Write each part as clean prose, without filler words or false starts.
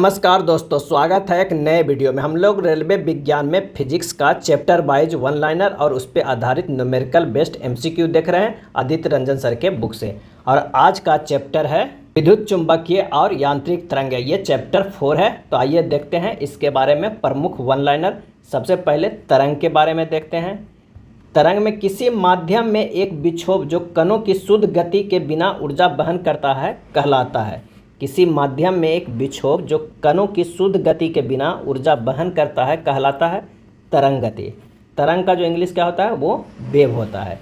नमस्कार दोस्तों, स्वागत है एक नए वीडियो में। हम लोग रेलवे विज्ञान में फिजिक्स का चैप्टर वाइज वन लाइनर और उस पर आधारित न्यूमेरिकल बेस्ड एमसीक्यू देख रहे हैं आदित्य रंजन सर के बुक से। और आज का चैप्टर है विद्युत चुंबकीय और यांत्रिक तरंगें। ये चैप्टर 4 है। तो आइए देखते हैं इसके बारे में प्रमुख वन लाइनर। सबसे पहले तरंग के बारे में देखते हैं। तरंग में किसी माध्यम में एक विक्षोभ जो कणों की शुद्ध गति के बिना ऊर्जा वहन करता है कहलाता है। किसी माध्यम में एक विक्षोभ जो कणों की शुद्ध गति के बिना ऊर्जा वहन करता है कहलाता है तरंग गति। तरंग का जो इंग्लिश क्या होता है वो वेव होता है।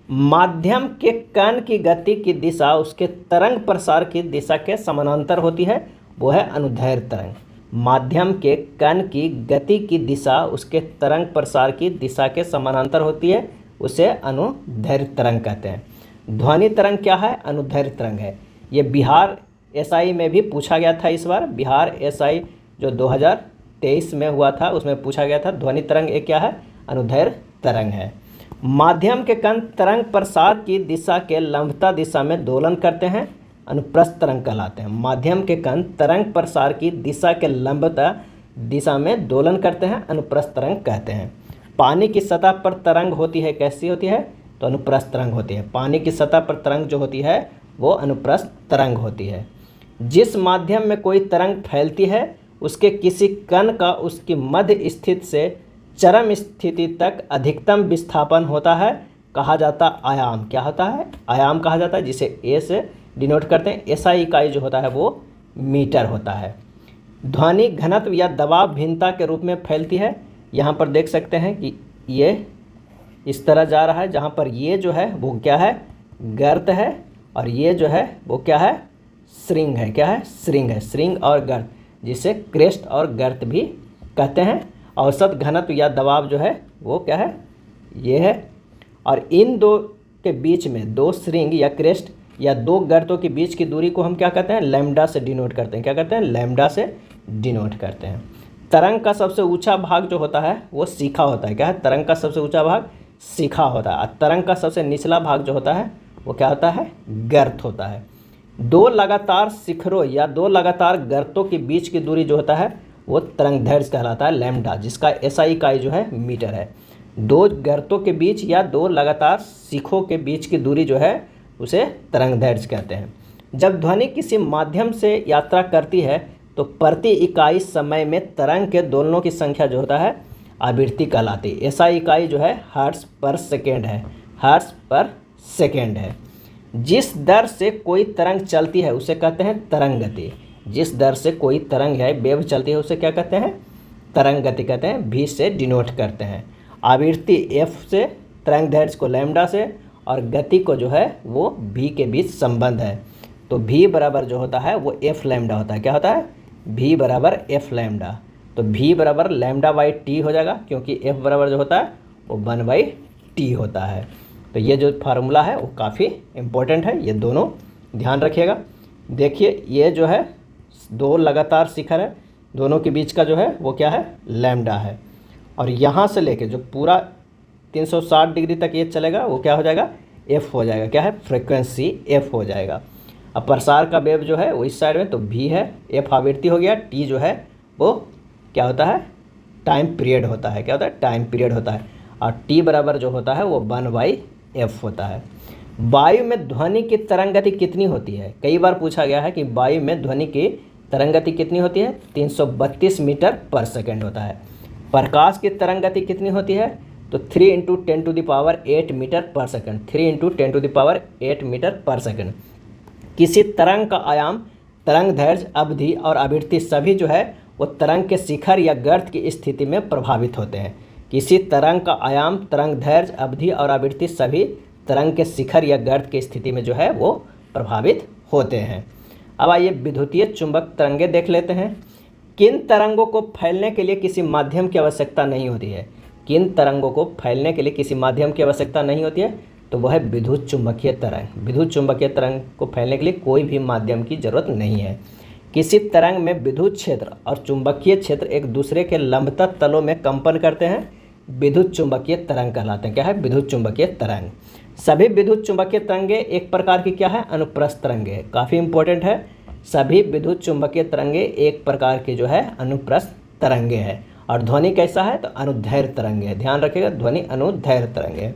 माध्यम के कण की गति की दिशा उसके तरंग प्रसार की दिशा के समानांतर होती है, वो है अनुदैर्ध्य तरंग। माध्यम के कण की गति की दिशा उसके तरंग प्रसार की दिशा के समानांतर होती है, उसे अनुदैर्ध्य तरंग कहते हैं। ध्वनि तरंग क्या है? अनुदैर्ध्य तरंग है। ये बिहार एसआई में भी पूछा गया था। इस बार बिहार एसआई जो 2023 में हुआ था उसमें पूछा गया था। ध्वनि तरंग एक क्या है? अनुदैर्ध्य तरंग है। माध्यम के कण तरंग प्रसार की दिशा के लंबता दिशा में दोलन करते हैं, अनुप्रस्थ तरंग कहलाते हैं। माध्यम के कण तरंग प्रसार की दिशा के लंबता दिशा में दोलन करते हैं, अनुप्रस्थ तरंग कहते हैं। पानी की सतह पर तरंग होती है, कैसी होती है? तो अनुप्रस्थ तरंग होती है। पानी की सतह पर तरंग जो होती है वो अनुप्रस्थ तरंग होती है। जिस माध्यम में कोई तरंग फैलती है उसके किसी कण का उसकी मध्य स्थिति से चरम स्थिति तक अधिकतम विस्थापन होता है, कहा जाता आयाम। क्या होता है? आयाम कहा जाता है, जिसे ए से डिनोट करते हैं। एसआई इकाई जो होता है वो मीटर होता है। ध्वनि घनत्व या दबाव भिन्नता के रूप में फैलती है। यहाँ पर देख सकते हैं कि ये इस तरह जा रहा है, जहाँ पर ये जो है वो क्या है? गर्त है, और ये जो है वो क्या है? श्रिंग है। क्या है? श्रिंग है। श्रिंग और गर्त, जिसे क्रेस्ट और गर्त भी कहते हैं। औसत घनत्व या दबाव जो है वो क्या है? ये है। और इन दो के बीच में दो श्रिंग या क्रेस्ट या दो गर्तों के बीच की दूरी को हम क्या कहते हैं? लैम्डा से डिनोट करते हैं। क्या करते हैं? लैम्डा से डिनोट करते हैं। तरंग का सबसे ऊंचा भाग जो होता है वो शिखा होता है। क्या है? तरंग का सबसे ऊंचा भाग शिखा होता है। और तरंग का सबसे निचला भाग जो होता है वो क्या होता है? गर्त होता है। दो लगातार शिखरों या दो लगातार गर्तों के बीच की दूरी जो होता है वो तरंगदैर्घ्य कहलाता है, लैम्डा, जिसका एसआई इकाई जो है मीटर है। दो गर्तों के बीच या दो लगातार शिखों के बीच की दूरी जो है उसे तरंगदैर्घ्य कहते हैं। जब ध्वनि किसी माध्यम से यात्रा करती है तो प्रति इकाई समय में तरंग के दोलनों की संख्या जो होता है आवृत्ति कहलाती है। एसआई इकाई जो है हर्ट्ज पर सेकेंड है। हर्ट्ज पर सेकेंड है। जिस दर से कोई तरंग चलती है उसे कहते हैं तरंग गति। जिस दर से कोई तरंग है, वेव चलती है, उसे क्या कहते हैं? तरंग गति कहते हैं। भी से डिनोट करते हैं। आवृत्ति एफ से, तरंगदैर्घ्य को लैम्डा से, और गति को जो है वो भी के बीच संबंध है। तो भी बराबर जो होता है वो एफ लैम्डा होता है। क्या होता है? भी बराबर एफ लैम्डा। तो भी बराबर लैम्डा बाई टी हो जाएगा, क्योंकि एफ बराबर जो होता है वो 1 बाई टी होता है। तो ये जो फार्मूला है वो काफ़ी इम्पोर्टेंट है, ये दोनों ध्यान रखिएगा। देखिए ये जो है दो लगातार शिखर है, दोनों के बीच का जो है वो क्या है? लैम्डा है। और यहाँ से लेके जो पूरा 360 डिग्री तक ये चलेगा वो क्या हो जाएगा? एफ हो जाएगा। क्या है? फ्रिक्वेंसी एफ हो जाएगा। अब प्रसार का वेव जो है वो इस साइड में, तो भी है, एफ आवृत्ति हो गया, टी जो है वो क्या होता है? टाइम पीरियड होता है। क्या होता है? टाइम पीरियड होता है। और टी बराबर जो होता है वो 1 बाई एफ होता है। वायु में ध्वनि की तरंग गति कितनी होती है? कई बार पूछा गया है कि वायु में ध्वनि की तरंग गति कितनी होती है? 332 मीटर पर सेकेंड होता है। प्रकाश की तरंग गति कितनी होती है? तो 3 × 10⁸ मीटर पर सेकेंड। 3 × 10⁸ मीटर पर सेकेंड। किसी तरंग का आयाम, तरंगदैर्घ्य, अवधि और आवृत्ति सभी जो है वो तरंग के शिखर या गर्त की स्थिति में प्रभावित होते हैं। किसी तरंग का आयाम, तरंगदैर्घ्य, अवधि और आवृत्ति सभी तरंग के शिखर या गर्त की स्थिति में जो है वो प्रभावित होते हैं। अब आइए विद्युतीय चुंबक तरंगें देख लेते हैं। किन तरंगों को फैलने के लिए किसी माध्यम की आवश्यकता नहीं होती है? किन तरंगों को फैलने के लिए किसी माध्यम की आवश्यकता नहीं होती है? तो वह है विद्युत चुंबकीय तरंग। विद्युत चुंबकीय तरंग को फैलने के लिए कोई भी माध्यम की जरूरत नहीं है। किसी तरंग में विद्युत क्षेत्र और चुंबकीय क्षेत्र एक दूसरे के लंबवत तलों में कंपन करते हैं, विद्युत चुंबकीय तरंग कहलाते हैं। क्या है? विद्युत चुंबकीय तरंग। सभी विद्युत चुंबकीय तरंगें एक प्रकार की क्या है? अनुप्रस्थ तरंगें। काफ़ी इंपॉर्टेंट है। सभी विद्युत चुंबकीय तरंगे एक प्रकार की जो है अनुप्रस्थ तरंगे हैं। और ध्वनि कैसा है? तो अनुदैर्घ्य तरंगे है। ध्यान रखिएगा, ध्वनि अनुदैर्घ्य तरंगे है।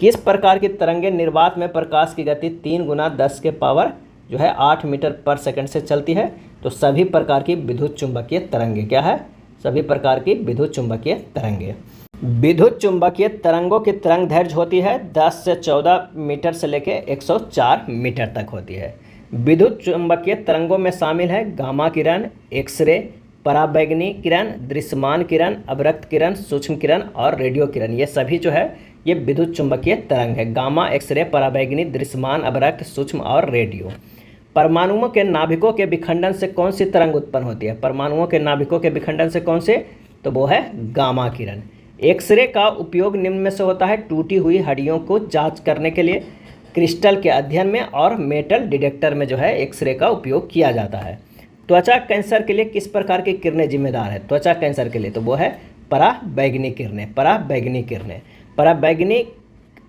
किस प्रकार की तरंगे निर्वात में प्रकाश की गति 3 गुना 10 के पावर जो है 8 मीटर पर सेकंड से चलती है? तो सभी प्रकार की विद्युत चुंबकीय तरंगे क्या है? सभी प्रकार की विद्युत चुंबकीय तरंगे। विद्युत चुंबकीय तरंगों की तरंग दैर्घ्य होती है 10 से 14 मीटर से लेकर 104 मीटर तक होती है। विद्युत चुंबकीय तरंगों में शामिल है गामा किरण, एक्सरे, पराबैंगनी किरण, दृश्यमान किरण, अवरक्त किरण, सूक्ष्म किरण और रेडियो किरण। ये सभी जो है ये विद्युत चुंबकीय तरंग है। गामा, एक्सरे, पराबैंगनी, दृश्यमान, अवरक्त, सूक्ष्म और रेडियो। परमाणुओं के नाभिकों के विखंडन से कौन सी तरंग उत्पन्न होती है? परमाणुओं के नाभिकों के विखंडन से कौन से? तो वो है गामा किरण। एक्सरे का उपयोग निम्न में से होता है? टूटी हुई हड्डियों को जांच करने के लिए, क्रिस्टल के अध्ययन में और मेटल डिटेक्टर में जो है एक्सरे का उपयोग किया जाता है। त्वचा कैंसर के लिए किस प्रकार की किरणें जिम्मेदार है? त्वचा कैंसर के लिए तो वो है पराबैंगनी किरणें। पराबैंगनी किरणें, पराबैंगनी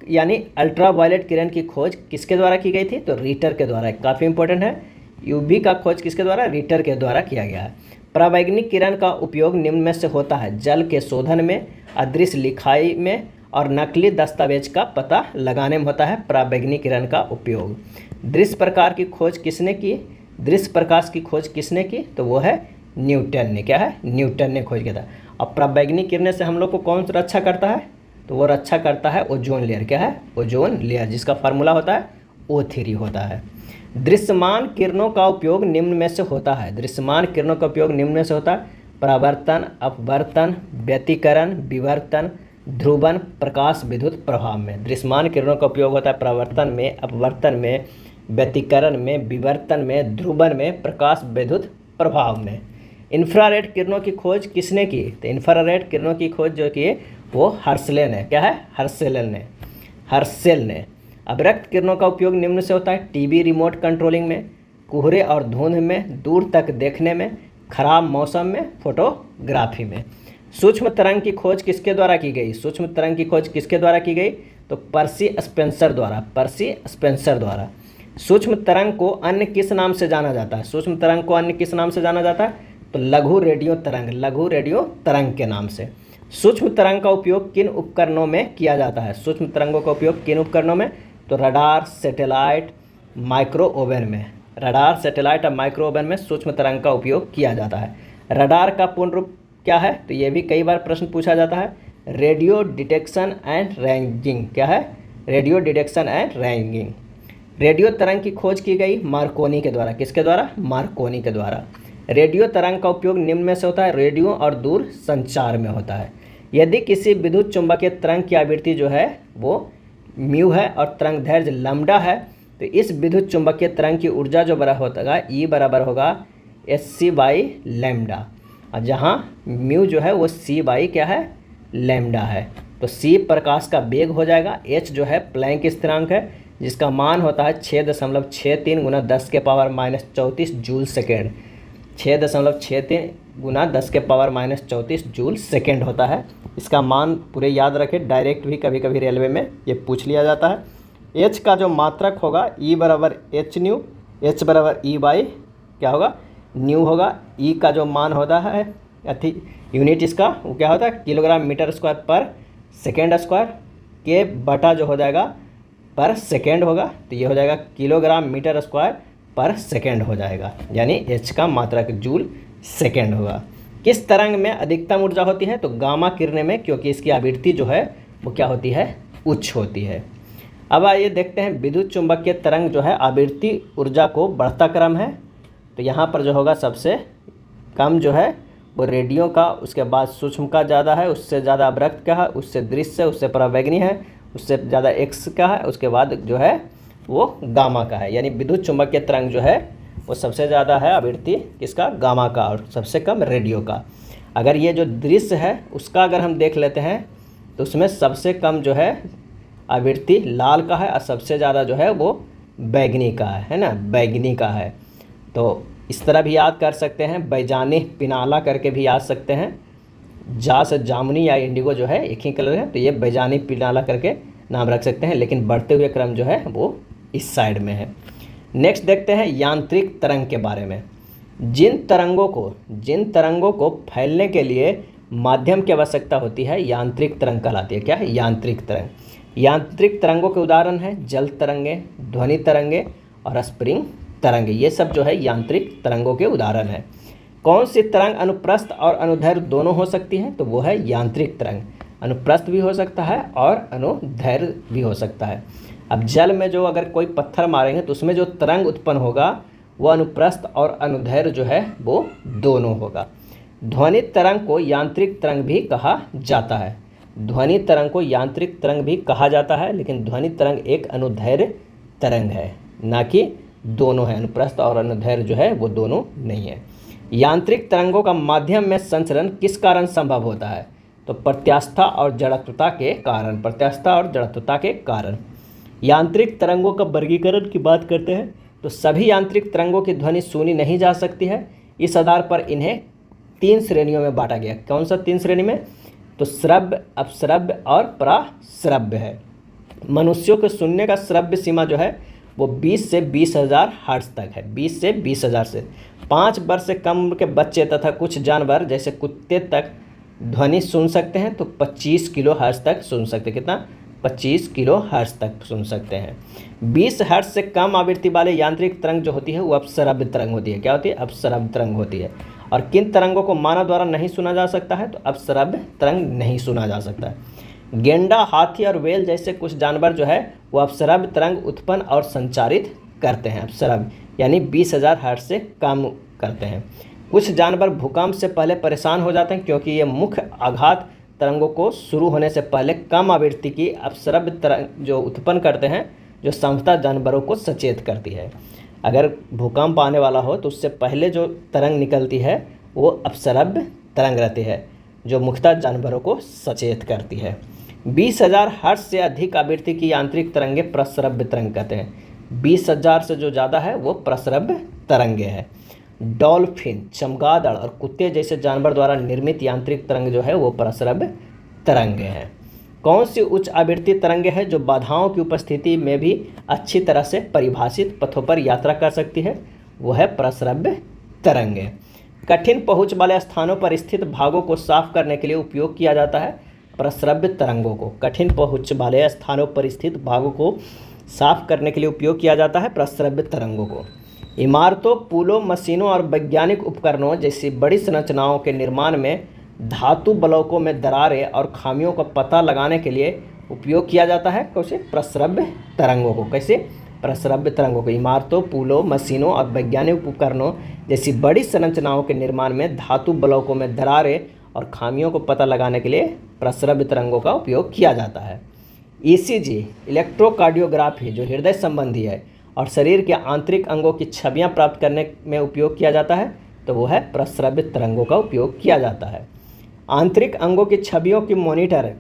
यानी अल्ट्रावायलेट किरण की खोज किसके द्वारा की गई थी? तो रीटर के द्वारा। काफ़ी इंपॉर्टेंट है। यूवी का खोज किसके द्वारा? रीटर के द्वारा किया गया है। पराबैंगनी किरण का उपयोग निम्न में से होता है? जल के शोधन में, अदृश्य लिखाई में और नकली दस्तावेज का पता लगाने में होता है पराबैंगनी किरण का उपयोग। दृश्य प्रकार की खोज किसने की? दृश्य प्रकाश की खोज किसने की? तो वो है न्यूटन ने। क्या है? न्यूटन ने खोज किया था। अब पराबैंगनी किरणें से हम लोग को कौन सा रक्षा करता है? तो वो रक्षा करता है ओजोन लेयर। क्या है? ओजोन लेयर, जिसका फार्मूला होता है O3 होता है। दृश्यमान किरणों का उपयोग निम्न में से होता है? दृश्यमान किरणों का उपयोग निम्न में से होता है? परावर्तन, अपवर्तन, व्यतिकरण, विवर्तन, ध्रुवन, प्रकाश विद्युत प्रभाव में। दृश्यमान किरणों का उपयोग होता है परावर्तन में, अपवर्तन में, व्यतिकरण में, विवर्तन में, ध्रुवन में, प्रकाश विद्युत प्रभाव में। इंफ्रारेड किरणों की खोज किसने की? तो इंफ्रारेड किरणों की खोज जो की वो हर्सले ने। क्या है? हर्सेल ने। अवरक्त किरणों का उपयोग निम्न से होता है? टीवी रिमोट कंट्रोलिंग में, कोहरे और धुंध में, दूर तक देखने में, खराब मौसम में, फोटोग्राफी में। सूक्ष्म तरंग की खोज किसके द्वारा की गई? सूक्ष्म तरंग की खोज किसके द्वारा की गई? तो पर्सी स्पेंसर द्वारा। सूक्ष्म तरंग को अन्य किस नाम से जाना जाता है? सूक्ष्म तरंग को अन्य किस नाम से जाना जाता है? तो लघु रेडियो तरंग के नाम से। सूक्ष्म तरंग का उपयोग किन उपकरणों में किया जाता है? सूक्ष्म तरंगों का उपयोग किन उपकरणों में? तो रडार, सैटेलाइट, माइक्रो ओवन में। रडार, सैटेलाइट और माइक्रो ओवन में सूक्ष्म तरंग का उपयोग किया जाता है। रडार का पूर्ण रूप क्या है? तो ये भी कई बार प्रश्न पूछा जाता है। Radio detection and ranging. क्या है? Radio detection and ranging. Radio तरंग की खोज की गई मार्कोनी के द्वारा। किसके द्वारा? मार्कोनी के द्वारा। रेडियो तरंग का उपयोग निम्न में से होता है? रेडियो और दूर संचार में होता है। यदि किसी विद्युत चुंबकीय तरंग की आवृत्ति जो है वो म्यू है और तरंग दैर्घ्य लैम्डा है, तो इस विद्युत चुंबकीय तरंग की ऊर्जा जो बराबर होगा E बराबर होगा hc/लैम्डा। और जहाँ म्यू जो है वो c/ क्या है? लैम्डा है। तो c प्रकाश का वेग हो जाएगा। h जो है प्लैंक स्थिरांक है, जिसका मान होता है 6.63 गुना 10 के पावर -34 जूल सेकेंड। 6.63 गुना 10 के पावर -34 जूल सेकेंड होता है। इसका मान पूरे याद रखें, डायरेक्ट भी कभी कभी रेलवे में ये पूछ लिया जाता है। h का जो मात्रक होगा E बराबर h न्यू, h बराबर E/, क्या होगा? न्यू होगा। E का जो मान होता है यूनिट इसका वो क्या होता है? किलोग्राम मीटर स्क्वायर पर सेकेंड स्क्वायर। के बटा जो हो जाएगा पर सेकेंड होगा, तो ये हो जाएगा किलोग्राम मीटर स्क्वायर पर सेकेंड हो जाएगा, यानी h का मात्रक जूल सेकेंड होगा। किस तरंग में अधिकतम ऊर्जा होती है? तो गामा किरणें में, क्योंकि इसकी आवृत्ति जो है वो क्या होती है? उच्च होती है। अब आइए देखते हैं विद्युत चुंबकीय तरंग जो है आवृत्ति ऊर्जा को बढ़ता क्रम है। तो यहाँ पर जो होगा सबसे कम जो है वो रेडियो का, उसके बाद सूक्ष्म का ज़्यादा है, उससे ज़्यादा अवरक्त का है, उससे दृश्य, उससे पराबैंगनी है, उससे ज़्यादा एक्स का है, उसके बाद जो है वो गामा का है। यानी विद्युत चुंबकीय तरंग जो है वो सबसे ज़्यादा है आवृत्ति किसका? गामा का, और सबसे कम रेडियो का। अगर ये जो दृश्य है उसका अगर हम देख लेते हैं तो उसमें सबसे कम जो है आवृत्ति लाल का है और सबसे ज़्यादा जो है वो बैगनी का है ना? बैगनी का है। तो इस तरह भी याद कर सकते हैं, बैजानी पिनाला करके भी याद सकते हैं। जा से जामुनी या इंडिगो जो है एक ही कलर है, तो ये बैजानी पिनाला करके नाम रख सकते हैं, लेकिन बढ़ते हुए क्रम जो है वो इस साइड में है। नेक्स्ट देखते हैं यांत्रिक तरंग के बारे में। जिन तरंगों को फैलने के लिए माध्यम की आवश्यकता होती है यांत्रिक तरंग कहलाती है। क्या है? यांत्रिक तरंग। यांत्रिक तरंगों के उदाहरण हैं जल तरंगे, ध्वनि तरंगे और स्प्रिंग तरंगे। ये सब जो है यांत्रिक तरंगों के उदाहरण हैं। कौन सी तरंग अनुप्रस्थ और अनुदैर्घ्य दोनों हो सकती है? तो वो है यांत्रिक तरंग। अनुप्रस्थ भी हो सकता है और अनुदैर्घ्य भी हो सकता है। अब जल में जो अगर कोई पत्थर मारेंगे तो उसमें जो तरंग उत्पन्न होगा वो अनुप्रस्थ और अनुदैर्घ्य जो है वो दोनों होगा। ध्वनि तरंग को यांत्रिक तरंग भी कहा जाता है। ध्वनि तरंग को यांत्रिक तरंग भी कहा जाता है, लेकिन ध्वनि तरंग एक अनुदैर्घ्य तरंग है, ना कि दोनों है। अनुप्रस्थ और अनुदैर्घ्य जो है वो दोनों नहीं है। यांत्रिक तरंगों का माध्यम में संचरण किस कारण संभव होता है? तो प्रत्यास्थता और जड़त्वता के कारण। प्रत्यास्थता और जड़त्वता के कारण। यांत्रिक तरंगों का वर्गीकरण की बात करते हैं तो सभी यांत्रिक तरंगों की ध्वनि सुनी नहीं जा सकती है। इस आधार पर इन्हें 3 श्रेणियों में बांटा गया। कौन सा 3 श्रेणी में? तो श्रव्य, अपश्रव्य और पराश्रव्य है। मनुष्यों के सुनने का श्रव्य सीमा जो है वो 20 से 20,000 हर्ट्ज तक है। 20 से 20,000 से 5 वर्ष से कम उम्र के बच्चे तथा कुछ जानवर जैसे कुत्ते तक ध्वनि सुन सकते हैं। तो 25 किलो हर्ट्ज तक सुन सकते हैं। कितना? 25 किलो हर्ट्ज तक सुन सकते हैं। 20 हर्ट्ज से कम आवृत्ति वाले यांत्रिक तरंग जो होती है वो अपश्रव्य तरंग होती है। क्या होती है? अपश्रव्य तरंग होती है। और किन तरंगों को मानव द्वारा नहीं सुना जा सकता है? तो अपश्रव्य तरंग नहीं सुना जा सकता है। गेंडा, हाथी और व्हेल जैसे कुछ जानवर जो है वो अपश्रव्य तरंग उत्पन्न और संचारित करते हैं। अपश्रव्य यानी 20,000 हर्ट्ज से कम करते हैं। कुछ जानवर भूकंप से पहले परेशान हो जाते हैं क्योंकि ये मुख्य आघात तरंगों को शुरू होने से पहले कम आवृत्ति की अपश्रव्य तरंग जो उत्पन्न करते हैं, जो संभवतः जानवरों को सचेत करती है। अगर भूकंप आने वाला हो तो उससे पहले जो तरंग निकलती है वो अपश्रव्य तरंग रहती है, जो मुख्यतः जानवरों को सचेत करती है। 20,000 हर्ट्ज से अधिक आवृत्ति की यांत्रिक तरंगे प्रश्रव्य तरंग कहते हैं। 20,000 से जो ज़्यादा है वो प्रश्रव्य तरंगे हैं। डॉल्फिन, चमगादड़ और कुत्ते जैसे जानवर द्वारा निर्मित यांत्रिक तरंग जो है वो प्रश्रव्य तरंगे हैं। कौन सी उच्च आवृत्ति तरंगे हैं जो बाधाओं की उपस्थिति में भी अच्छी तरह से परिभाषित पथों पर यात्रा कर सकती है? वो है प्रश्रव्य तरंगे। कठिन पहुंच वाले स्थानों पर स्थित भागों को साफ करने के लिए उपयोग किया जाता है प्रश्रव्य तरंगों को। कठिन पहुंच वाले स्थानों पर स्थित भागों को साफ करने के लिए उपयोग किया जाता है प्रश्रव्य तरंगों को। इमारतों, पुलों, मशीनों और वैज्ञानिक उपकरणों जैसी बड़ी संरचनाओं के निर्माण में धातु ब्लॉकों में दरारें और खामियों का पता लगाने के लिए उपयोग किया जाता है कैसे? प्रश्रव्य तरंगों को। कैसे? प्रश्रव्य तरंगों को। इमारतों, पुलों, मशीनों और वैज्ञानिक उपकरणों जैसी बड़ी संरचनाओं के निर्माण में धातु ब्लॉकों में दरारें और खामियों को पता लगाने के लिए प्रश्रव्य तरंगों का उपयोग किया जाता है। ईसीजी, इलेक्ट्रोकार्डियोग्राफी, जो हृदय संबंधी है और शरीर के आंतरिक अंगों की छवियां प्राप्त करने में उपयोग किया जाता है, तो वो है प्रश्रव्य तरंगों का उपयोग किया जाता है। आंतरिक अंगों की छवियों की मॉनिटर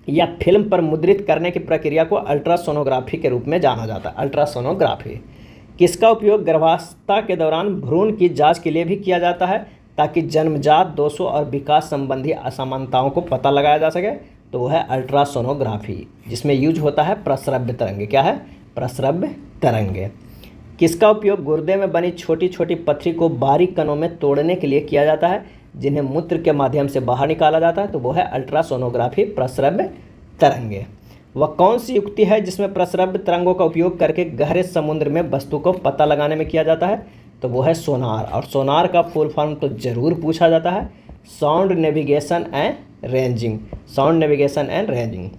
या फिल्म पर मुद्रित करने की प्रक्रिया को अल्ट्रासोनोग्राफी के रूप में जाना जाता है। अल्ट्रासोनोग्राफी किसका उपयोग गर्भावस्था के दौरान भ्रूण की जांच के लिए भी किया जाता है, ताकि जन्मजात दोषों और विकास संबंधी असमानताओं को पता लगाया जा सके? तो वो है अल्ट्रासोनोग्राफी, जिसमें यूज होता है प्रश्रव्य तरंगे। क्या है? प्रश्रव्य तरंगे। किसका उपयोग गुर्दे में बनी छोटी छोटी पथरी को बारीक कणों में तोड़ने के लिए किया जाता है, जिन्हें मूत्र के माध्यम से बाहर निकाला जाता है? तो वो है अल्ट्रासोनोग्राफी, प्रश्रव्य तरंगे। वह कौन सी युक्ति है जिसमें प्रश्रव्य तरंगों का उपयोग करके गहरे समुद्र में वस्तु को पता लगाने में किया जाता है? तो वो है सोनार। और सोनार का फुल फॉर्म तो जरूर पूछा जाता है, sound navigation and ranging. Sound navigation and ranging.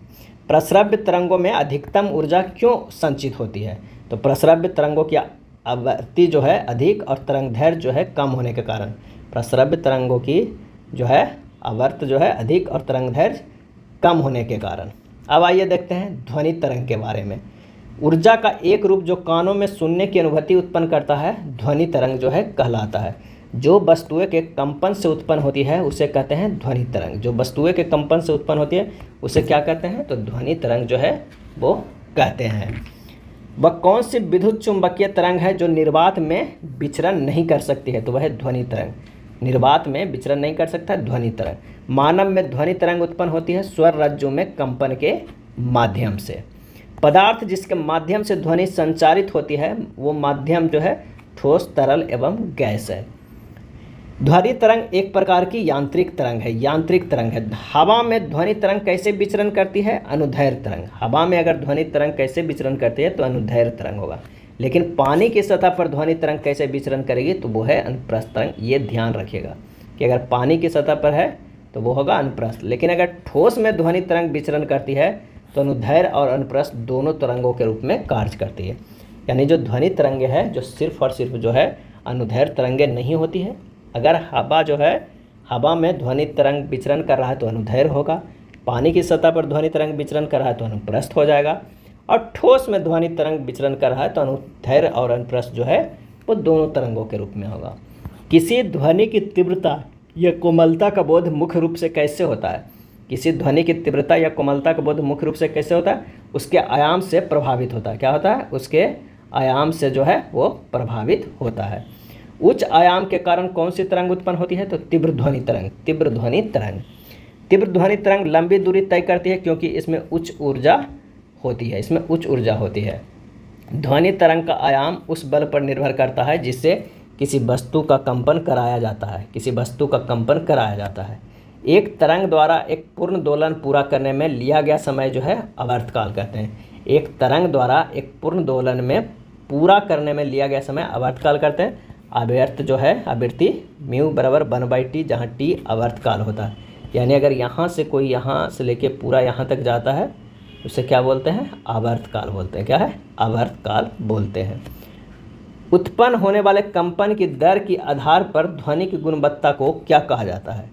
प्रश्रव्य तरंगों में अधिकतम ऊर्जा क्यों संचित होती है? तो प्रश्रव्य तरंगों की आवृत्ति जो है अधिक और तरंगदैर्घ्य जो है कम होने के कारण। प्रश्रव्य तरंगों की जो है आवर्त जो है अधिक और तरंगदैर्घ्य कम होने के कारण। अब आइए देखते हैं ध्वनि तरंग के बारे में। ऊर्जा का एक रूप जो कानों में सुनने की अनुभूति उत्पन्न करता है ध्वनि तरंग जो है कहलाता है। जो वस्तुएं के कंपन से उत्पन्न होती है उसे कहते हैं ध्वनि तरंग। जो वस्तुएं के कंपन से उत्पन्न होती है उसे क्या कहते हैं? तो ध्वनि तरंग जो है वो कहते हैं। वह कौन सी विद्युत चुंबकीय तरंग है जो निर्वात में विचरण नहीं कर सकती है? तो वह है ध्वनि तरंग। निर्वात में विचरण नहीं कर सकता ध्वनि तरंग। मानव में ध्वनि तरंग उत्पन्न होती है स्वर रज्जु में कंपन के माध्यम से। पदार्थ जिसके माध्यम से ध्वनि संचारित होती है वो माध्यम जो है ठोस, तरल एवं गैस है। ध्वनि तरंग एक प्रकार की यांत्रिक तरंग है। यांत्रिक तरंग है। हवा में ध्वनि तरंग कैसे विचरण करती है? अनुदैर्घ्य तरंग। हवा में अगर ध्वनि तरंग कैसे विचरण करती है तो अनुदैर्घ्य तरंग होगा। लेकिन पानी की सतह पर ध्वनि तरंग कैसे विचरण करेगी तो वो है अनुप्रस्थ तरंग। ये ध्यान रखिएगा कि अगर पानी की सतह पर है तो वो होगा अनुप्रस्थ। लेकिन अगर ठोस में ध्वनि तरंग विचरण करती है तो अनुदैर्घ्य और अनुप्रस्थ दोनों तरंगों के रूप में कार्य करती है। यानी जो ध्वनि तरंगे है जो सिर्फ और सिर्फ जो है अनुदैर्घ्य तरंगे नहीं होती है। अगर हवा जो है हवा में ध्वनि तरंग विचरण कर रहा है तो अनुदैर्घ्य होगा, पानी की सतह पर ध्वनि तरंग विचरण कर रहा है तो अनुप्रस्थ हो जाएगा, और ठोस में ध्वनि तरंग विचरण कर रहा है तो अनुदैर्घ्य और अनुप्रस्थ जो है वो दोनों तरंगों के रूप में होगा। किसी ध्वनि की तीव्रता या कोमलता का बोध मुख्य रूप से कैसे होता है? किसी ध्वनि की तीव्रता या कोमलता का बोध मुख्य रूप से कैसे होता है? उसके आयाम से प्रभावित होता है। क्या होता है? उसके आयाम से जो है वो प्रभावित होता है। उच्च आयाम के कारण कौन सी तरंग उत्पन्न होती है? तो तीव्र ध्वनि तरंग। तीव्र ध्वनि तरंग। तीव्र ध्वनि तरंग लंबी दूरी तय करती है क्योंकि इसमें उच्च ऊर्जा होती है। इसमें उच्च ऊर्जा होती है। ध्वनि तरंग का आयाम उस बल पर निर्भर करता है जिससे किसी वस्तु का कंपन कराया जाता है। किसी वस्तु का कंपन कराया जाता है। एक तरंग द्वारा एक पूर्ण दोलन पूरा करने में लिया गया समय जो है आवर्तकाल कहते हैं। एक तरंग द्वारा एक पूर्ण दोलन में पूरा करने में लिया गया समय आवर्तकाल कहते हैं। आवर्त जो है आवृत्ति म्यू बराबर 1/t, जहाँ t आवर्तकाल होता है। यानी अगर यहाँ से कोई यहाँ से लेके पूरा यहाँ तक जाता है उसे क्या बोलते हैं? आवर्तकाल बोलते हैं। क्या है? आवर्तकाल बोलते हैं। उत्पन्न होने वाले कंपन की दर के आधार पर ध्वनि की गुणवत्ता को क्या कहा जाता है?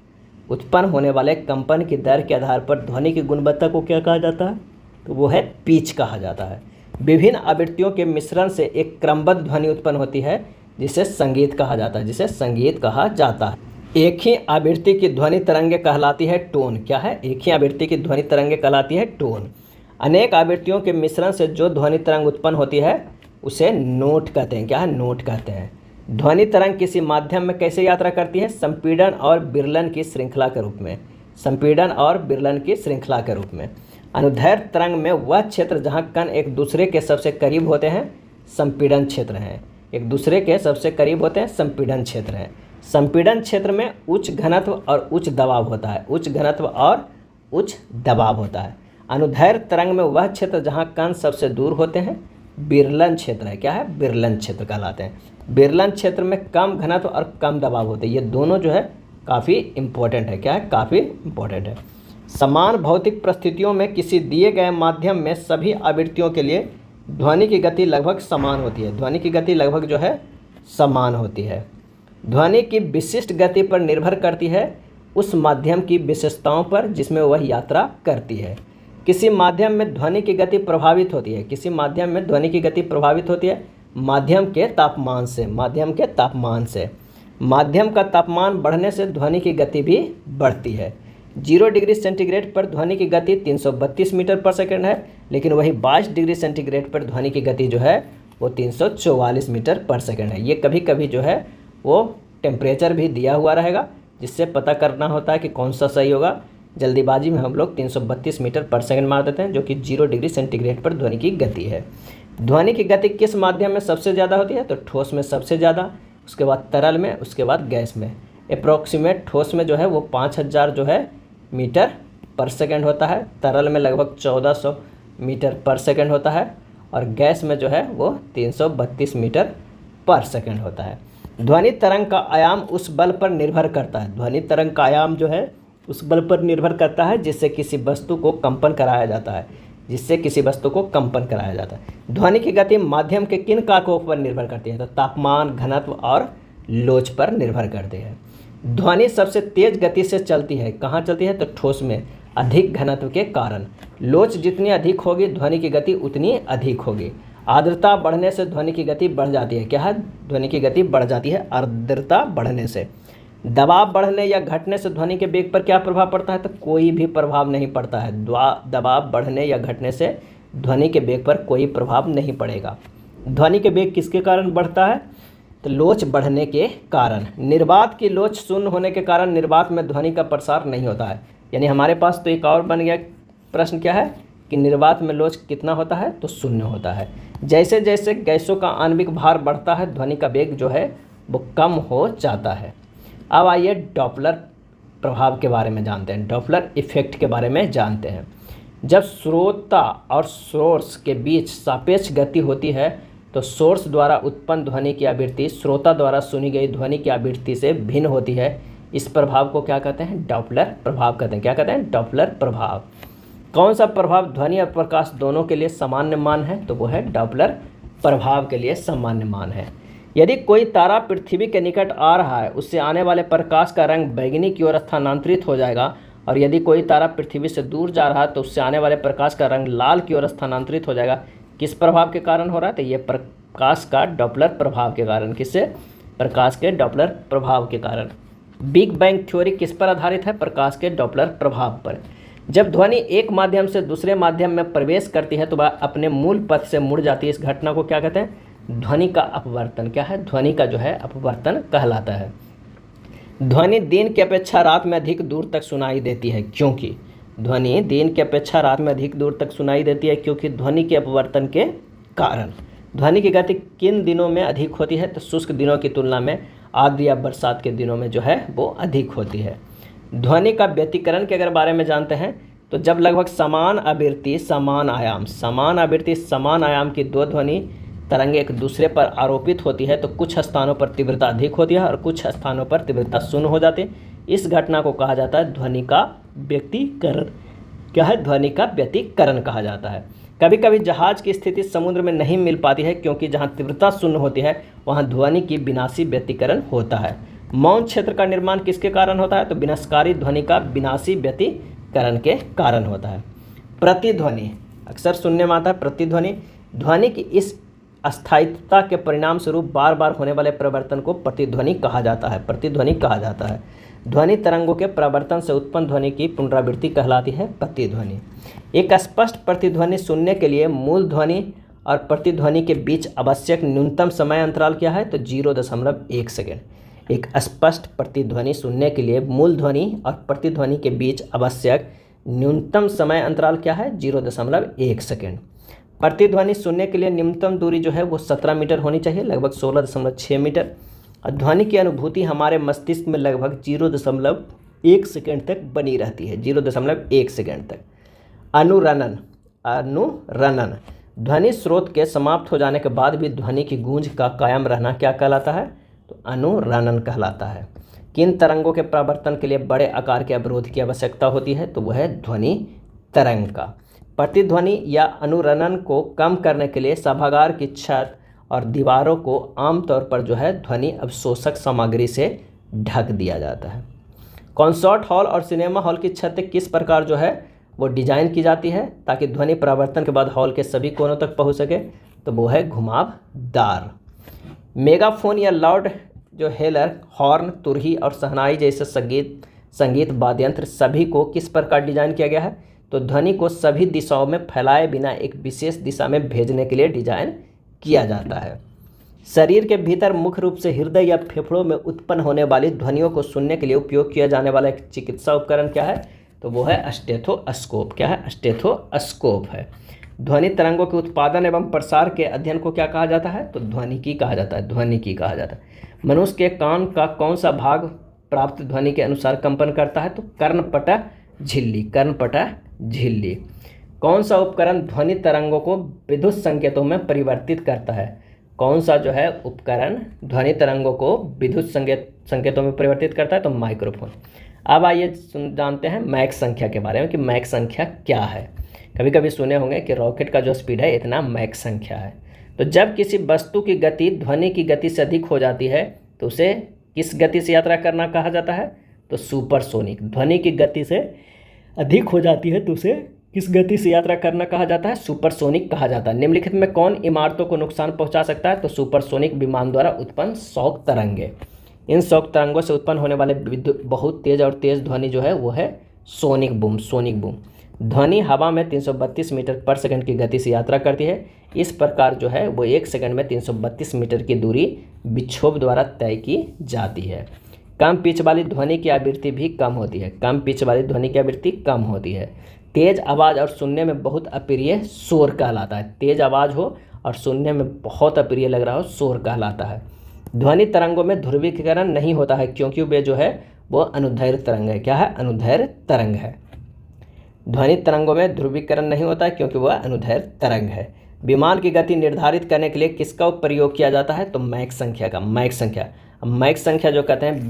उत्पन्न होने वाले कंपन की दर के आधार पर ध्वनि की गुणवत्ता को क्या कहा जाता है? तो वो है पिच कहा जाता है। विभिन्न आवृत्तियों के मिश्रण से एक क्रमबद्ध ध्वनि उत्पन्न होती है जिसे संगीत कहा जाता है। जिसे संगीत कहा जाता है। एक ही आवृत्ति की ध्वनि तरंगे कहलाती है टोन। क्या है? एक ही आवृत्ति की ध्वनि तरंगे कहलाती है टोन। अनेक आवृत्तियों के मिश्रण से जो ध्वनि तरंग उत्पन्न होती है उसे नोट कहते हैं। क्या है? नोट कहते हैं। ध्वनि तरंग किसी माध्यम में कैसे यात्रा करती है? संपीड़न और विरलन की श्रृंखला के रूप में। संपीड़न और विरलन की श्रृंखला के रूप में। अनुदैर्घ्य तरंग में वह क्षेत्र जहां कण एक दूसरे के सबसे करीब होते हैं संपीड़न क्षेत्र हैं। एक दूसरे के सबसे करीब होते हैं संपीड़न क्षेत्र हैं। संपीड़न क्षेत्र में उच्च घनत्व और उच्च दबाव होता है। उच्च घनत्व और उच्च दबाव होता है। अनुदैर्घ्य तरंग में वह क्षेत्र जहां कण सबसे दूर होते हैं विरलन क्षेत्र है। क्या है? विरलन क्षेत्र कहलाते हैं। विरलन क्षेत्र में कम घनत्व और कम दबाव होते हैं। ये दोनों जो है काफ़ी इम्पोर्टेंट है। क्या है? काफ़ी इम्पोर्टेंट है। समान भौतिक परिस्थितियों में किसी दिए गए माध्यम में सभी आवृत्तियों के लिए ध्वनि की गति लगभग समान होती है। ध्वनि की गति लगभग जो है समान होती है। ध्वनि की विशिष्ट गति पर निर्भर करती है उस माध्यम की विशेषताओं पर जिसमें वह यात्रा करती है। किसी माध्यम में ध्वनि की गति प्रभावित होती है। किसी माध्यम में ध्वनि की गति प्रभावित होती है माध्यम के तापमान से। माध्यम के तापमान से। माध्यम का तापमान बढ़ने से ध्वनि की गति भी बढ़ती है। 0 डिग्री सेंटीग्रेड पर ध्वनि की गति 332 मीटर पर सेकंड है, लेकिन वही 22 डिग्री सेंटीग्रेड पर ध्वनि की गति जो है वो 344 मीटर पर सेकंड है। ये कभी कभी जो है वो टेम्परेचर भी दिया हुआ रहेगा जिससे पता करना होता है कि कौन सा सही होगा। जल्दीबाजी में हम लोग 332 मीटर पर सेकंड मार देते हैं जो कि 0 डिग्री सेंटीग्रेड पर ध्वनि की गति है। ध्वनि की गति किस माध्यम में सबसे ज़्यादा होती है? तो ठोस में सबसे ज़्यादा, उसके बाद तरल में, उसके बाद गैस में। अप्रॉक्सीमेट ठोस में जो है वो 5000 जो है मीटर पर सेकंड होता है। तरल में लगभग 1400 मीटर पर सेकंड होता है और गैस में जो है वो 332 मीटर पर सेकंड होता है। ध्वनि तरंग का आयाम उस बल पर निर्भर करता है। ध्वनि तरंग का आयाम जो है उस बल पर निर्भर करता है जिससे किसी वस्तु को कंपन कराया जाता है। जिससे किसी वस्तु को कंपन कराया जाता है। ध्वनि की गति माध्यम के किन कारकों पर निर्भर करती है? तो तापमान, घनत्व और लोच पर निर्भर करती है। ध्वनि सबसे तेज गति से चलती है। कहाँ चलती है? तो ठोस में, अधिक घनत्व के कारण। लोच जितनी अधिक होगी ध्वनि की गति उतनी अधिक होगी। आर्द्रता बढ़ने से ध्वनि की गति बढ़ जाती है। क्या है? ध्वनि की गति बढ़ जाती है आर्द्रता बढ़ने से। दबाव बढ़ने या घटने से ध्वनि के वेग पर क्या प्रभाव पड़ता है? तो कोई भी प्रभाव नहीं पड़ता है। दबाव बढ़ने या घटने से ध्वनि के वेग पर कोई प्रभाव नहीं पड़ेगा। ध्वनि के वेग किसके कारण बढ़ता है? तो लोच बढ़ने के कारण। निर्वात की लोच शून्य होने के कारण निर्वात में ध्वनि का प्रसार नहीं होता है। यानी हमारे पास तो एक और बन गया प्रश्न, क्या है कि निर्वात में लोच कितना होता है, तो 0 होता है। जैसे जैसे गैसों का आणविक भार बढ़ता है ध्वनि का वेग जो है वो कम हो जाता है। अब आइए डॉपलर प्रभाव के बारे में जानते हैं, डॉपलर इफेक्ट के बारे में जानते हैं। जब श्रोता और सोर्स के बीच सापेक्ष गति होती है तो सोर्स द्वारा उत्पन्न ध्वनि की आवृत्ति श्रोता द्वारा सुनी गई ध्वनि की आवृत्ति से भिन्न होती है। इस प्रभाव को क्या कहते हैं, डॉपलर प्रभाव कहते हैं। क्या कहते हैं, डॉपलर प्रभाव। कौन सा प्रभाव ध्वनि और प्रकाश दोनों के लिए सामान्य मान है, तो वो है डॉपलर प्रभाव के लिए सामान्य मान है। यदि कोई तारा पृथ्वी के निकट आ रहा है उससे आने वाले प्रकाश का रंग बैगनी की ओर स्थानांतरित हो जाएगा, और यदि कोई तारा पृथ्वी से दूर जा रहा है तो उससे आने वाले प्रकाश का रंग लाल की ओर स्थानांतरित हो जाएगा। किस प्रभाव के कारण हो रहा है, तो ये प्रकाश का डॉपलर प्रभाव के कारण। किससे, प्रकाश के डॉपलर प्रभाव के कारण। बिग बैंग थ्योरी किस पर आधारित है, प्रकाश के डॉपलर प्रभाव पर। जब ध्वनि एक माध्यम से दूसरे माध्यम में प्रवेश करती है तो वह अपने मूल पथ से मुड़ जाती है। इस घटना को क्या कहते हैं, ध्वनि का अपवर्तन। क्या है, ध्वनि का जो है अपवर्तन कहलाता है। ध्वनि दिन की अपेक्षा रात में अधिक दूर तक सुनाई देती है, क्योंकि ध्वनि दिन की अपेक्षा रात में अधिक दूर तक सुनाई देती है क्योंकि ध्वनि के अपवर्तन के कारण। ध्वनि की गति किन दिनों में अधिक होती है, तो शुष्क दिनों की तुलना में आर्द्र या बरसात के दिनों में जो है वो अधिक होती है। ध्वनि का व्यतिकरण के अगर बारे में जानते हैं तो जब लगभग समान आवृत्ति समान आयाम की दो ध्वनि तरंगे एक दूसरे पर आरोपित होती है तो कुछ स्थानों पर तीव्रता अधिक होती है और कुछ स्थानों पर तीव्रता शून्य हो जाती है। इस घटना को कहा जाता है ध्वनि का व्यतिकरण। क्या है, ध्वनि का व्यतिकरण कहा जाता है। कभी कभी जहाज की स्थिति समुद्र में नहीं मिल पाती है क्योंकि जहाँ तीव्रता शून्य होती है वहाँ ध्वनि की विनाशी व्यतिकरण होता है। मौन क्षेत्र का निर्माण किसके कारण होता है, तो विनाशकारी ध्वनि का विनाशी व्यतिकरण के कारण होता है। प्रतिध्वनि अक्सर सुनने में आता है प्रतिध्वनि। ध्वनि की इस अस्थायित्वता के परिणाम स्वरूप बार बार होने वाले परिवर्तन को प्रतिध्वनि कहा जाता है। प्रतिध्वनि कहा जाता है। ध्वनि तरंगों के प्रवर्तन से उत्पन्न ध्वनि की पुनरावृत्ति कहलाती है प्रतिध्वनि। एक स्पष्ट प्रतिध्वनि सुनने के लिए मूल ध्वनि और प्रतिध्वनि के बीच आवश्यक न्यूनतम समय अंतराल क्या है, तो 0.1 सेकेंड। एक स्पष्ट प्रतिध्वनि सुनने के लिए मूल ध्वनि और प्रतिध्वनि के बीच आवश्यक न्यूनतम समय अंतराल क्या है, 0.1 सेकेंड। प्रतिध्वनि सुनने के लिए न्यूनतम दूरी जो है वो 17 मीटर होनी चाहिए, लगभग 16.6 मीटर। और ध्वनि की अनुभूति हमारे मस्तिष्क में लगभग 0.1 सेकेंड तक बनी रहती है, 0.1 सेकेंड तक। अनुरणन ध्वनि स्रोत के समाप्त हो जाने के बाद भी ध्वनि की गूंज का कायम रहना क्या कहलाता है, तो अनुरणन कहलाता है। किन तरंगों के प्रवर्तन के लिए बड़े आकार के अवरोध की आवश्यकता होती है, तो वह है ध्वनि तरंग का। प्रतिध्वनि या अनुरणन को कम करने के लिए सभागार की छत और दीवारों को आमतौर पर जो है ध्वनि अवशोषक सामग्री से ढक दिया जाता है। कॉन्सर्ट हॉल और सिनेमा हॉल की छतें किस प्रकार जो है वो डिजाइन की जाती है ताकि ध्वनि परावर्तन के बाद हॉल के सभी कोनों तक पहुंच सके, तो वो है घुमावदार। मेगाफोन या लाउड जो हेलर, हॉर्न, तुरही और शहनाई जैसे संगीत वाद्यंत्र सभी को किस प्रकार डिजाइन किया गया है, तो ध्वनि को सभी दिशाओं में फैलाए बिना एक विशेष दिशा में भेजने के लिए डिजाइन किया जाता है। शरीर के भीतर मुख्य रूप से हृदय या फेफड़ों में उत्पन्न होने वाली ध्वनियों को सुनने के लिए उपयोग किया जाने वाला एक चिकित्सा उपकरण क्या है, तो वो है स्टेथोस्कोप। क्या है, स्टेथोस्कोप है। ध्वनि तरंगों के उत्पादन एवं प्रसार के अध्ययन को क्या कहा जाता है, तो ध्वनिकी कहा जाता है। ध्वनिकी कहा जाता है। मनुष्य के कान का कौन सा भाग प्राप्त ध्वनि के अनुसार कंपन करता है, तो कर्णपटह झिल्ली। कौन सा उपकरण ध्वनि तरंगों को विद्युत संकेतों में परिवर्तित करता है, कौन सा जो है उपकरण ध्वनि तरंगों को विद्युत संकेतों में परिवर्तित करता है, तो माइक्रोफोन। अब आइए जानते हैं मैक संख्या के बारे में कि मैक संख्या क्या है। कभी कभी सुने होंगे कि रॉकेट का जो स्पीड है इतना मैक संख्या है। तो जब किसी वस्तु की गति ध्वनि की गति से अधिक हो जाती है तो उसे किस गति से यात्रा करना कहा जाता है, तो सुपरसोनिक। ध्वनि की गति से अधिक हो जाती है तो उसे किस गति से यात्रा करना कहा जाता है, सुपरसोनिक कहा जाता है। निम्नलिखित में कौन इमारतों को नुकसान पहुंचा सकता है, तो सुपरसोनिक विमान द्वारा उत्पन्न शॉक तरंगे। इन शॉक तरंगों से उत्पन्न होने वाले बहुत तेज और तेज ध्वनि जो है वो है सोनिक बूम। ध्वनि हवा में 332 मीटर पर सेकंड की गति से यात्रा करती है। इस प्रकार जो है वो 1 सेकंड में 332 मीटर की दूरी विक्षोभ द्वारा तय की जाती है। कम पिच वाली ध्वनि की आवृत्ति भी कम होती है। तेज आवाज़ और सुनने में बहुत अप्रिय शोर कहलाता है। तेज आवाज़ हो और सुनने में बहुत अप्रिय लग रहा हो, शोर कहलाता है। ध्वनि तरंगों में ध्रुवीकरण नहीं होता है क्योंकि वे जो है वो अनुदैर्घ्य तरंग है। क्या है? अनुदैर्घ्य तरंग है। ध्वनि तरंगों में ध्रुवीकरण नहीं होता है क्योंकि वह अनुदैर्घ्य तरंग है। विमान की गति निर्धारित करने के लिए किसका प्रयोग किया जाता है? तो मैक संख्या का। मैक संख्या, अब मैक संख्या जो कहते हैं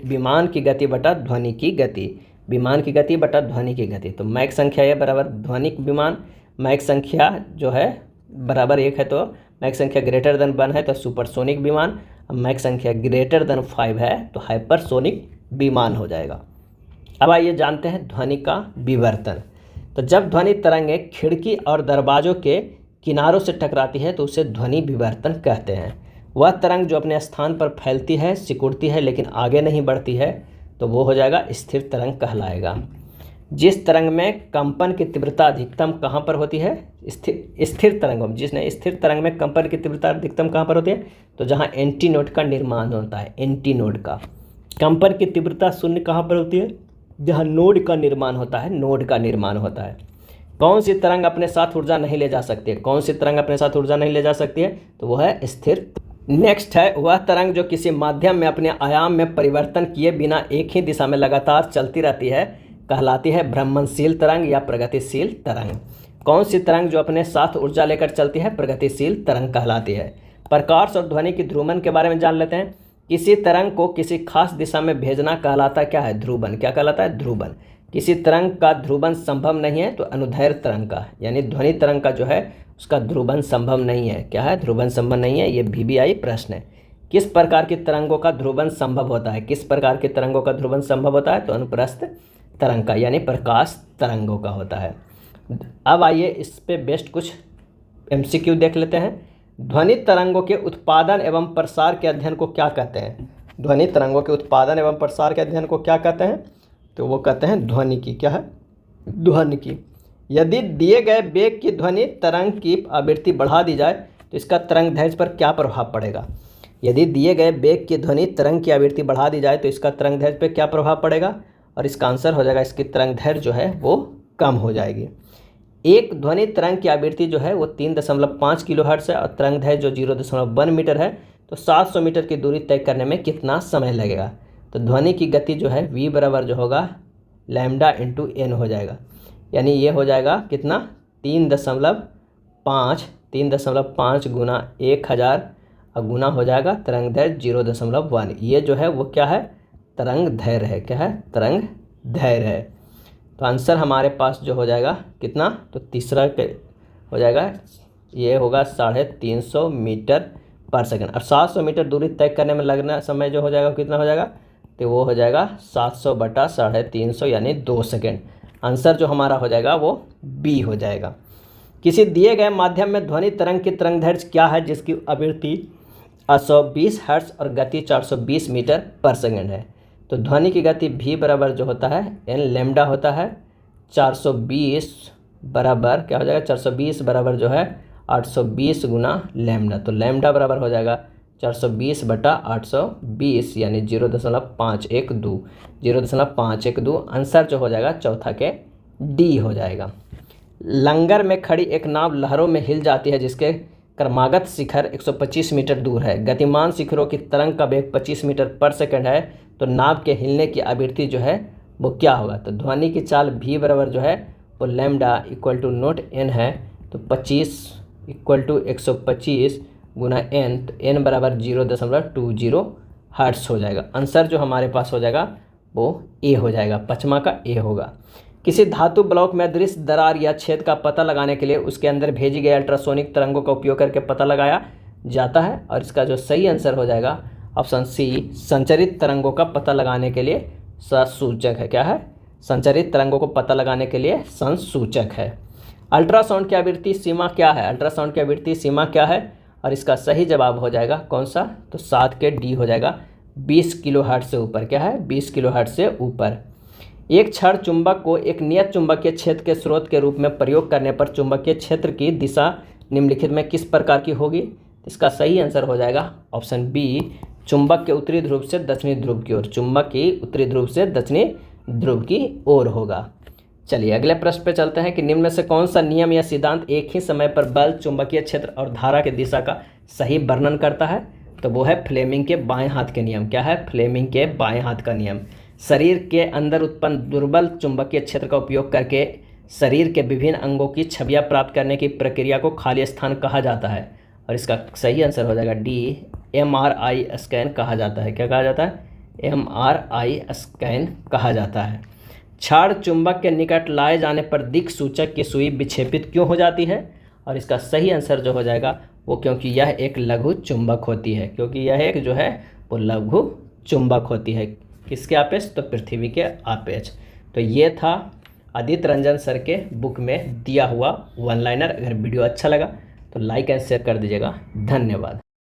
विमान की गति बटा ध्वनि की गति, विमान की गति बटा ध्वनि की गति। तो मैक संख्या ये बराबर ध्वनिक विमान, मैक संख्या जो है बराबर 1 है तो मैक संख्या ग्रेटर देन 1 है तो सुपरसोनिक विमान, मैक संख्या ग्रेटर देन 5 है तो हाइपरसोनिक विमान हो जाएगा। अब आइए जानते हैं ध्वनि का विवर्तन। तो जब ध्वनि तरंगें खिड़की और दरवाज़ों के किनारों से टकराती है तो उसे ध्वनि विवर्तन कहते हैं। वह तरंग जो अपने स्थान पर फैलती है, सिकुड़ती है लेकिन आगे नहीं बढ़ती है तो वो हो जाएगा स्थिर तरंग कहलाएगा। जिस तरंग में कंपन की तीव्रता अधिकतम कहाँ पर होती है? स्थिर तरंगों में। जिसने स्थिर तरंग में कंपन की तीव्रता अधिकतम कहाँ पर होती है? तो जहाँ एंटीनोड का निर्माण होता है, एंटीनोड का। कंपन की तीव्रता शून्य कहाँ पर होती है? जहाँ नोड का निर्माण होता है, नोड का निर्माण होता है। कौन सी तरंग अपने साथ ऊर्जा नहीं ले जा सकती है? कौन सी तरंग अपने साथ ऊर्जा नहीं ले जा सकती है? तो वह है स्थिर। नेक्स्ट है वह तरंग जो किसी माध्यम में अपने आयाम में परिवर्तन किए बिना एक ही दिशा में लगातार चलती रहती है कहलाती है भ्रमणशील तरंग या प्रगतिशील तरंग। कौन सी तरंग जो अपने साथ ऊर्जा लेकर चलती है? प्रगतिशील तरंग कहलाती है। प्रकाश और ध्वनि की ध्रुवन के बारे में जान लेते हैं। किसी तरंग को किसी खास दिशा में भेजना कहलाता क्या है? ध्रुवन। क्या कहलाता है? ध्रुवन। किसी तरंग का ध्रुवन संभव नहीं है तो अनुदैर्घ्य तरंग का, यानी ध्वनि तरंग का जो है उसका ध्रुवन संभव नहीं है। क्या है? ध्रुवन संभव नहीं है। ये VBI प्रश्न है। किस प्रकार की तरंगों का ध्रुवन संभव होता है? किस प्रकार की तरंगों का ध्रुवन संभव होता है? तो अनुप्रस्थ तरंग का, यानी प्रकाश तरंगों का होता है। अब आइए इस पे बेस्ट कुछ MCQ देख लेते हैं। ध्वनि तरंगों के उत्पादन एवं प्रसार के अध्ययन को क्या कहते हैं? ध्वनि तरंगों के उत्पादन एवं प्रसार के अध्ययन को क्या कहते हैं? तो वो कहते हैं ध्वनिकी। क्या है? ध्वनिकी। यदि दिए गए वेग की ध्वनि तरंग की आवृत्ति बढ़ा दी जाए तो इसका तरंग दैर्घ्य पर क्या प्रभाव पड़ेगा? यदि दिए गए वेग की ध्वनि तरंग की आवृत्ति बढ़ा दी जाए तो इसका तरंग दैर्घ्य पर क्या प्रभाव पड़ेगा? और इसका आंसर हो जाएगा इसकी तरंग दैर्घ्य जो है वो कम हो जाएगी। एक ध्वनि तरंग की आवृत्ति जो है वो 3.5 किलोहर्ट्ज़ है और तरंग दैर्घ्य जो 0.1 मीटर है। तो 700 मीटर की दूरी तय करने में कितना समय लगेगा? तो ध्वनि की गति जो है V बराबर जो होगा लैम्डा इंटू n हो जाएगा, यानी ये हो जाएगा कितना? 3.5 गुना 1000 और गुना हो जाएगा तरंग दैर्घ्य 0.1। ये जो है वो क्या है? तरंग दैर्घ्य है। क्या है? तरंग दैर्घ्य है। तो आंसर हमारे पास जो हो जाएगा कितना? तो तीसरा के हो जाएगा, ये होगा 350 मीटर पर सेकंड। और 700 मीटर दूरी तय करने में लगना समय जो हो जाएगा कितना हो जाएगा? तो वो हो जाएगा 700 बटा 350 यानी 2 सेकेंड। आंसर जो हमारा हो जाएगा वो B हो जाएगा। किसी दिए गए माध्यम में ध्वनि तरंग की तरंग दैर्घ्य क्या है जिसकी आवृत्ति 120 हर्ट्ज और गति 420 मीटर पर सेकंड है? तो ध्वनि की गति V बराबर जो होता है n लैम्डा होता है। 420 बराबर क्या हो जाएगा? 420 बराबर जो है 820 गुना लैम्डा। तो लैम्डा बराबर हो जाएगा 420 बटा 820 यानी 0.512। आंसर जो हो जाएगा चौथा के D हो जाएगा। लंगर में खड़ी एक नाव लहरों में हिल जाती है जिसके क्रमागत शिखर 125 मीटर दूर है। गतिमान शिखरों की तरंग का वेग 25 मीटर पर सेकंड है तो नाव के हिलने की आवृत्ति जो है वो क्या होगा? तो ध्वनि की चाल V बराबर जो है वो lambda equal to naught n है। तो 25 इक्वल टू 125 गुना n, तो n बराबर 0.20 हर्ट्ज हो जाएगा। आंसर जो हमारे पास हो जाएगा वो A हो जाएगा, पचमा का A होगा। किसी धातु ब्लॉक में दृश्य दरार या छेद का पता लगाने के लिए उसके अंदर भेजी गई अल्ट्रासोनिक तरंगों का उपयोग करके पता लगाया जाता है। और इसका जो सही आंसर हो जाएगा ऑप्शन C, संचरित तरंगों का पता लगाने के लिए संसूचक है। क्या है? संचरित तरंगों को पता लगाने के लिए संसूचक है। अल्ट्रासाउंड की आवृत्ति सीमा क्या है? अल्ट्रासाउंड की आवृत्ति सीमा क्या है? और इसका सही जवाब हो जाएगा कौन सा? तो 7 के D हो जाएगा 20 किलोहर्ट्ज से ऊपर। क्या है? 20 किलोहर्ट्ज से ऊपर। एक क्षण चुंबक को एक नियत चुंबकीय क्षेत्र के स्रोत के रूप में प्रयोग करने पर चुंबकीय क्षेत्र की दिशा निम्नलिखित में किस प्रकार की होगी? इसका सही आंसर हो जाएगा ऑप्शन B, चुंबक के उत्तरी ध्रुव से दक्षिणी ध्रुव की ओर। चुंबक की उत्तरी ध्रुव से दक्षिणी ध्रुव की ओर होगा। चलिए अगले प्रश्न पे चलते हैं कि निम्न में से कौन सा नियम या सिद्धांत एक ही समय पर बल, चुंबकीय क्षेत्र और धारा की दिशा का सही वर्णन करता है। तो वो है फ्लेमिंग के बाएं हाथ के नियम। क्या है? फ्लेमिंग के बाएं हाथ का नियम। शरीर के अंदर उत्पन्न दुर्बल चुंबकीय क्षेत्र का उपयोग करके शरीर के विभिन्न अंगों की छवियां प्राप्त करने की प्रक्रिया को खाली स्थान कहा जाता है। और इसका सही आंसर हो जाएगा डी, MRI स्कैन कहा जाता है। क्या कहा जाता है? MRI स्कैन कहा जाता है। क्षार चुंबक के निकट लाए जाने पर दिक् सूचक की सुई विक्षेपित क्यों हो जाती है? और इसका सही आंसर जो हो जाएगा वो क्योंकि यह एक लघु चुंबक होती है। क्योंकि यह एक जो है वो लघु चुंबक होती है। किसके आपेक्ष? तो पृथ्वी के आपेक्ष। तो ये था आदित्य रंजन सर के बुक में दिया हुआ वन लाइनर। अगर वीडियो अच्छा लगा तो लाइक एंड शेयर कर दीजिएगा। धन्यवाद।